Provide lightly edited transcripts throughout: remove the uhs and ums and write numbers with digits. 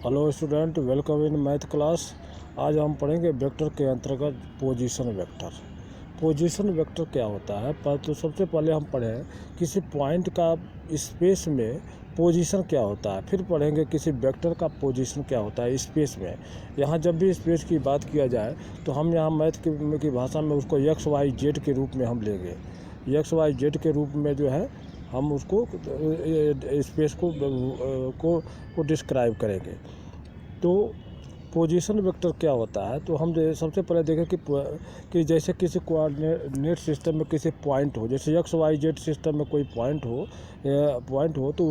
Hello student, welcome in math class. आज हम पढ़ेंगे वेक्टर के अंतर्गत पोजीशन वेक्टर। पोजीशन वेक्टर क्या होता है? पर तो सबसे पहले हम पढ़ें किसी पॉइंट का स्पेस में पोजीशन क्या होता है, फिर पढ़ेंगे किसी वेक्टर का पोजीशन क्या होता है स्पेस में। यहाँ जब भी स्पेस की बात किया जाए तो हम यहाँ मैथ की भाषा में उसको एक्स वाई जेड के रूप में हम लेंगे। एक्स वाई जेड के रूप में जो है हम उसको स्पेस को डिस्क्राइब करेंगे। तो पोजीशन वेक्टर क्या होता है? तो हम सबसे पहले देखें कि जैसे किसी कोऑर्डिनेट सिस्टम में किसी पॉइंट हो, जैसे एक्स वाई जेड सिस्टम में कोई पॉइंट हो तो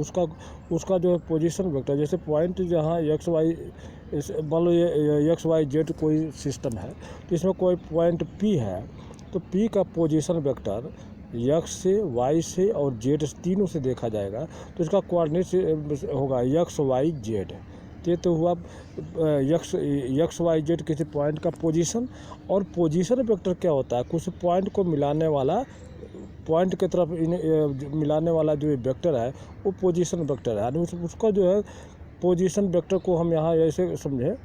उसका जो है पोजीशन वेक्टर, जैसे पॉइंट जहाँ एक्स वाई, मान लो ये एक्स वाई जेड कोई सिस्टम है तो इसमें कोई पॉइंट पी है, तो पी का पोजीशन वेक्टर एक्स से, वाई से और जेड तीनों से देखा जाएगा। तो इसका कोऑर्डिनेट होगा एक्स वाई जेड। ये तो हुआ एक्स वाई जेड किसी पॉइंट का पोजीशन। और पोजीशन वेक्टर क्या होता है? कुछ पॉइंट को मिलाने वाला, पॉइंट की तरफ मिलाने वाला जो वेक्टर है वो पोजीशन वेक्टर है। यानी उसका जो है पोजीशन वेक्टर को हम यहाँ ऐसे समझें,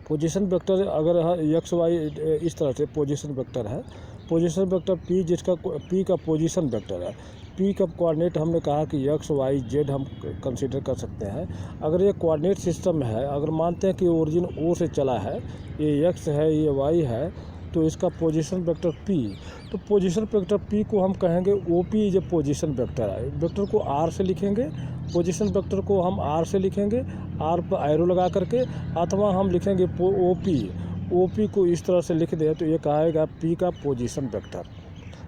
पोजीशन वेक्टर अगर है एक्स वाई, इस तरह से पोजीशन वेक्टर है। पोजीशन वेक्टर पी, जिसका पी का पोजीशन वेक्टर है। पी का कोऑर्डिनेट हमने कहा कि एक्स वाई जेड हम कंसीडर कर सकते हैं। अगर ये कोऑर्डिनेट सिस्टम है, अगर मानते हैं कि ओरिजिन ओ से चला है, ये एक्स है ये वाई है, तो इसका पोजीशन वेक्टर पी। तो पोजीशन वेक्टर पी को हम कहेंगे ओ पी जो पोजीशन वेक्टर है। वेक्टर को आर से लिखेंगे, पोजीशन वेक्टर को हम आर से लिखेंगे, आर पर एरो लगा करके, अथवा हम लिखेंगे ओ पी। ओ पी को इस तरह से लिख दें तो ये कहेगा पी का पोजीशन वेक्टर।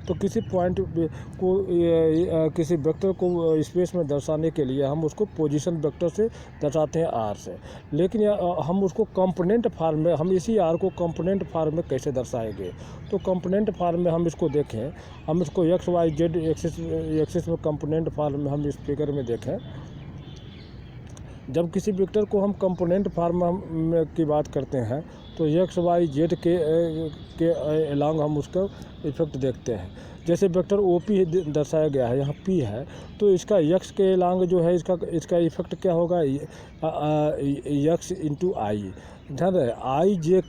तो किसी पॉइंट को, किसी वेक्टर को स्पेस में दर्शाने के लिए हम उसको पोजीशन वेक्टर से दर्शाते हैं आर से। लेकिन हम उसको कंपोनेंट फॉर्म में, हम इसी आर को कंपोनेंट फॉर्म में कैसे दर्शाएंगे? तो कंपोनेंट फॉर्म में हम इसको देखें, हम इसको एक्स वाई जेड एक्सिस में कंपोनेंट फॉर्म में हम इस फिगर में देखें। जब किसी वेक्टर को हम कंपोनेंट फॉर्म की बात करते हैं तो एक्स वाई जेड के अलॉन्ग हम उसका इफेक्ट देखते हैं। जैसे वेक्टर ओ पी दर्शाया गया है, यहाँ पी है, तो इसका एक्स के अलॉन्ग जो है इसका इफेक्ट क्या होगा? एक्स इंटू आई। ध्यान रहे, आई जे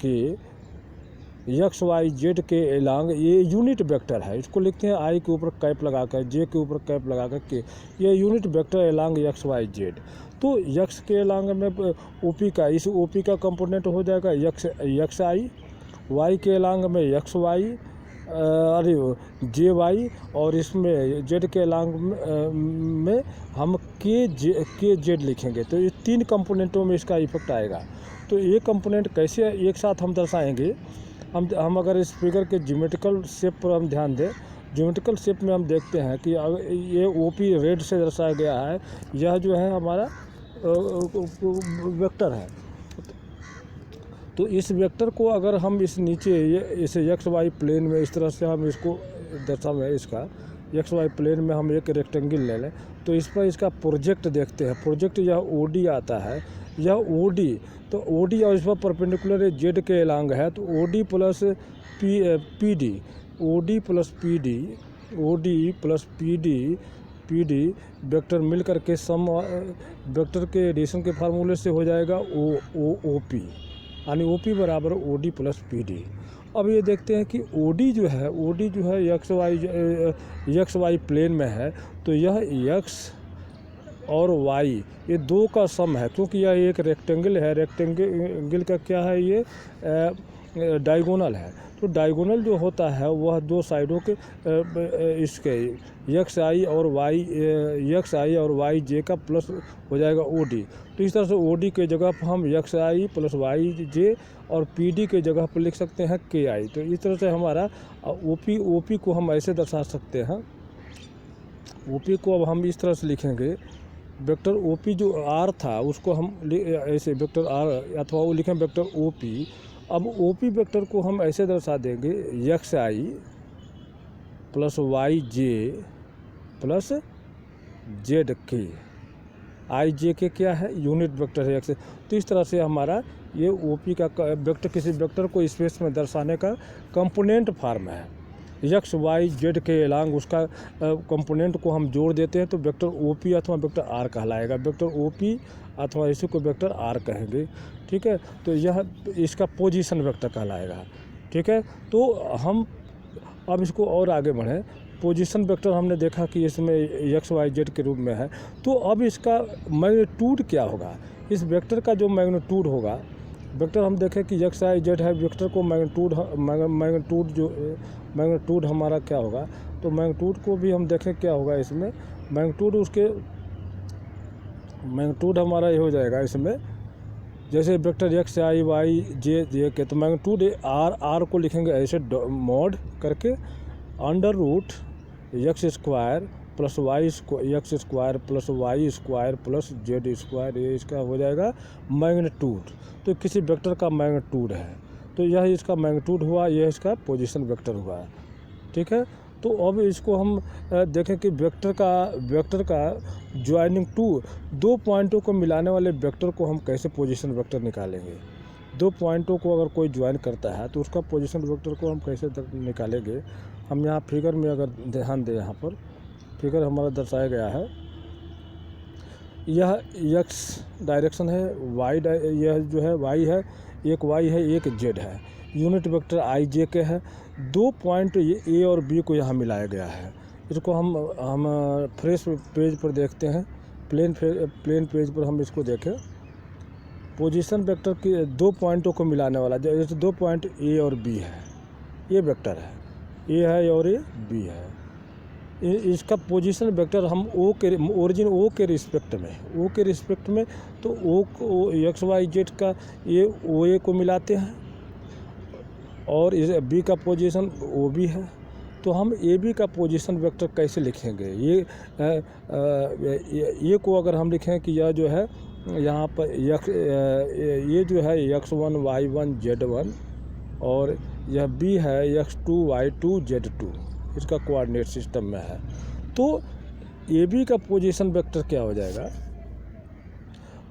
के एक्स वाई जेड के अलॉन्ग ये यूनिट वेक्टर है। इसको लिखते हैं आई के ऊपर कैप लगाकर, जे के ऊपर कैप लगाकर के, ये unit vector along x y z. तो एक्स के अलॉन्ग में ओपी का, इस ओपी का कंपोनेंट हो जाएगा एक्स आई, वाई के अलॉन्ग में एक्स वाई, अरे जे वाई, और इसमें जेड के अलॉन्ग में हम के जेड लिखेंगे। तो ये तीन कंपोनेंटों में इसका इफेक्ट आएगा। तो ये कंपोनेंट कैसे एक साथ हम दर्शाएंगे? हम अगर इस फिगर के ज्योमेट्रिकल शेप पर हम ध्यान दें, ज्योमेट्रिकल शेप में हम देखते हैं कि ये ओपी रेड से दर्शाया गया है, यह जो है हमारा वेक्टर है। तो इस वेक्टर को अगर हम इस नीचे इस एक्स वाई प्लेन में इस तरह से हम इसको दर्शाएं, इसका एक्स वाई प्लेन में हम एक रेक्टेंगल ले लें, तो इस पर इसका प्रोजेक्ट देखते हैं। प्रोजेक्ट यह ओ डी आता है, यह ओ डी, तो ओ डी और इस पर परपेंडिकुलर जेड के अलॉन्ग है, तो O D plus P D, O D plus P D, O D plus P D vector मिल करके सम वेक्टर के एडिशन के फार्मूले से हो जाएगा ओ पी, यानी ओ पी बराबर O D plus P D. अब ये देखते हैं कि ओ डी जो है एक्स वाई प्लेन में है, तो यह एक्स और वाई ये दो का सम है, क्योंकि यह एक रेक्टेंगल है। रेक्टेंगल का क्या है? ये डायगोनल है। तो डायगोनल जो होता है वह दो साइडों के इसके एक्स आई और वाई जे का प्लस हो जाएगा ओ डी। तो इस तरह से ओ डी के जगह पर हम एक्स आई प्लस वाई जे और पी डी के जगह पर लिख सकते हैं के आई। तो इस तरह से हमारा ओ पी को हम ऐसे दर्शा सकते हैं। ओ पी को अब हम इस तरह से लिखेंगे, वेक्टर ओ पी जो आर था उसको हम ऐसे वेक्टर आर, अथवा वो लिखें वेक्टर ओ पी। अब ओ पी वेक्टर को हम ऐसे दर्शा देंगे एक्स आई प्लस वाई जे प्लस जेड के। आई जे के क्या है? यूनिट वेक्टर है एक्स। तो इस तरह से हमारा ये ओ पी का वेक्टर, किसी वेक्टर को स्पेस में दर्शाने का कंपोनेंट फॉर्म है। एक्स वाई जेड के एलांग उसका कंपोनेंट को हम जोड़ देते हैं तो वेक्टर ओपी अथवा वेक्टर आर कहलाएगा। वेक्टर ओपी अथवा इसी को वेक्टर आर कहेंगे, ठीक है। तो यह इसका पोजीशन वेक्टर कहलाएगा, ठीक है। तो हम अब इसको और आगे बढ़ें। पोजीशन वेक्टर हमने देखा कि इसमें एक्स वाई जेड के रूप में है, तो अब इसका मैग्नीट्यूड क्या होगा। इस वेक्टर का जो मैग्नीट्यूड होगा, वेक्टर हम देखें कि एक्स वाई जेड है, वेक्टर को मैग्नीट्यूड हमारा क्या होगा। तो मैग्नीट्यूड को भी हम देखें क्या होगा इसमें। मैग्नीट्यूड हमारा ये हो जाएगा इसमें, जैसे vector x i y j के, तो मैग्नीट्यूड आर को लिखेंगे ऐसे मॉड करके under root x square plus y x square plus y square plus z square, ये इसका हो जाएगा मैग्नीट्यूड। तो किसी वेक्टर का मैग्नीट्यूड है, तो यह इसका मैग्नीट्यूड हुआ, यह इसका पोजीशन वेक्टर हुआ, ठीक है। तो अब इसको हम देखें कि वेक्टर का ज्वाइनिंग टू दो पॉइंटों को मिलाने वाले वेक्टर को हम कैसे पोजीशन वेक्टर निकालेंगे। दो पॉइंटों को अगर कोई ज्वाइन करता है तो उसका पोजीशन वेक्टर को हम कैसे निकालेंगे। हम यहाँ फिगर में अगर ध्यान दें, यहाँ पर फिगर हमारा दर्शाया गया है। यह एक्स डायरेक्शन है, यह जो है वाई है, एक वाई है एक जेड है, यूनिट वेक्टर आई जे के है। दो पॉइंट ए और बी को यहाँ मिलाया गया है। इसको हम फ्रेश पेज पर देखते हैं, प्लेन पेज पर हम इसको देखें। पोजीशन वेक्टर के दो पॉइंटों को मिलाने वाला, जैसे दो पॉइंट ए और बी है, ये वेक्टर है, ए है और ये बी है। इसका पोजीशन वेक्टर हम ओरिजिन ओ के रिस्पेक्ट में तो ओ एक्स वाई जेड का ये ओ ए को मिलाते हैं और इस बी का पोजीशन ओ बी है। तो हम ए बी का पोजीशन वेक्टर कैसे लिखेंगे। ये को अगर हम लिखें कि यह जो है यहाँ पर ये जो है x1 y1 z1 और यह b है x2 y2 z2, इसका कोऑर्डिनेट सिस्टम में है। तो ए बी का पोजीशन वेक्टर क्या हो जाएगा।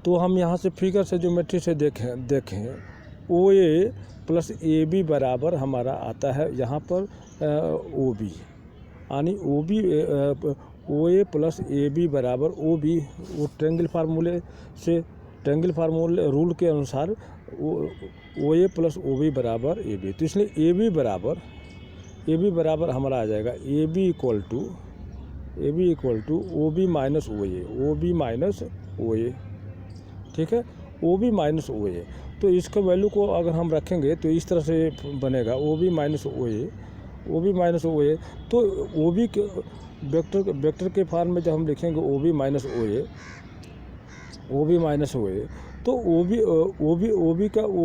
तो हम यहाँ से फिगर से ज्योमेट्री से देखें ओ ए प्लस ए बी बराबर हमारा आता है यहाँ पर ओ बी, यानी ओ ए प्लस ए बी बराबर ओ बी। वो ट्रेंगल फार्मूले रूल के अनुसार ओ ए प्लस ओ बी बराबर ए बी। तो इसलिए ए बी बराबर हमारा आ जाएगा A B equal to O B minus O A, ठीक है, ओ बी माइनस ओ ए। तो इसका वैल्यू को अगर हम रखेंगे तो इस तरह से बनेगा ओ बी माइनस ओ ए। तो ओ बी के वेक्टर के फॉर्म में जब हम लिखेंगे ओ बी माइनस ओ ए, तो ओ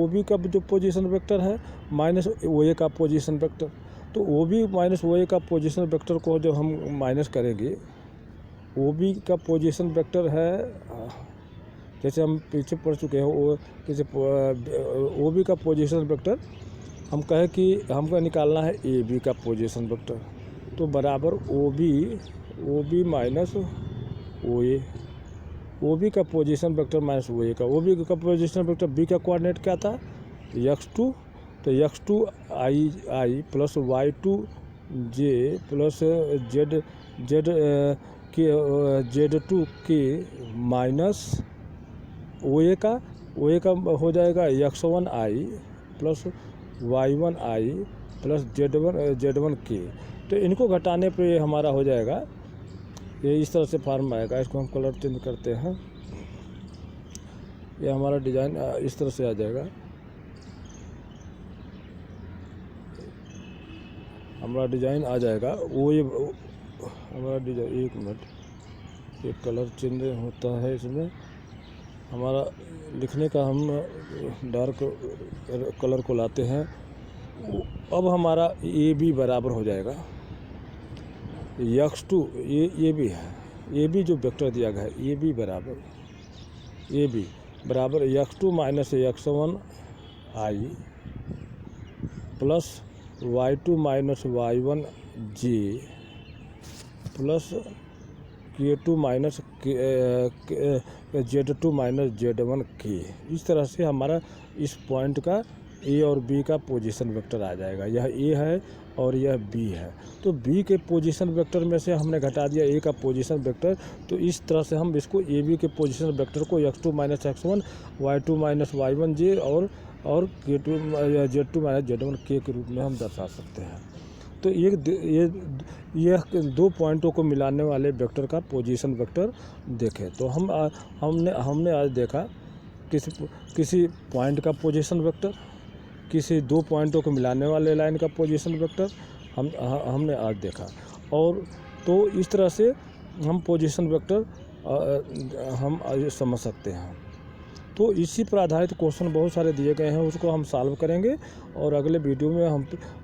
बी का जो पोजीशन वेक्टर है माइनस ओ ए का पोजीशन वेक्टर। तो ओ बी माइनस ओ ए का पोजीशन वेक्टर को जब हम माइनस करेंगे, ओ बी का पोजीशन वेक्टर है, जैसे हम पीछे पढ़ चुके हैं, जैसे ओ बी का पोजीशन वेक्टर हम कहें कि हमको निकालना है ए बी का पोजीशन वेक्टर, तो बराबर ओ बी माइनस ओ ए। ओ बी का पोजीशन वेक्टर माइनस ओ ए का, ओ बी का पोजीशन वेक्टर बी का कोऑर्डिनेट क्या था x2, तो x2 आई प्लस y2 जे प्लस z2 के माइनस ओ ए का हो जाएगा x1 I plus y1 I plus z1 के। तो इनको घटाने पे ये हमारा हो जाएगा, ये इस तरह से फॉर्म आएगा। इसको हम कलर चेंज करते हैं, ये हमारा डिज़ाइन इस तरह से आ जाएगा। हमारा डिज़ाइन आ जाएगा वो, ये हमारा डिज़ाइन, एक मिनट, ये कलर चेंज होता है इसमें। हमारा लिखने का हम डार्क कलर को लाते हैं। अब हमारा ए बी बराबर हो जाएगा x2, ये भी है, ए बी जो वेक्टर दिया गया है ए बी बराबर x2 minus x1 I plus y2 minus y1 J plus k2 minus z2 minus z1 K. इस तरह से हमारा इस पॉइंट का ए और बी का पोजीशन वेक्टर आ जाएगा। यह ए है और यह बी है। तो बी के पोजीशन वेक्टर में से हमने घटा दिया ए का पोजीशन वेक्टर। तो इस तरह से हम इसको ए बी के पोजीशन वेक्टर को x2 minus x1 y2 minus y1 जे और k2 z2 minus z1 k के रूप में हम दर्शा सकते हैं। तो यह दो पॉइंटों को मिलाने वाले वेक्टर का पोजीशन वेक्टर देखें। तो हमने आज देखा किसी पॉइंट का पोजीशन वेक्टर, किसी दो पॉइंटों को मिलाने वाले लाइन का पोजीशन वेक्टर हमने आज देखा। और तो इस तरह से हम पोजीशन वेक्टर हम समझ सकते हैं। तो इसी पर आधारित क्वेश्चन बहुत सारे दिए गए हैं, उसको हम सॉल्व करेंगे और अगले वीडियो में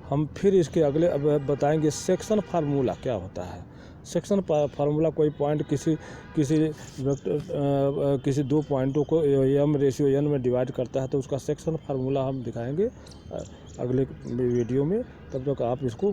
हम फिर इसके अगले बताएंगे सेक्शन फार्मूला क्या होता है। सेक्शन फार्मूला कोई पॉइंट किसी दो पॉइंटों को m रेशियो n में डिवाइड करता है, तो उसका सेक्शन फार्मूला हम दिखाएंगे अगले वीडियो में। तब तक आप इसको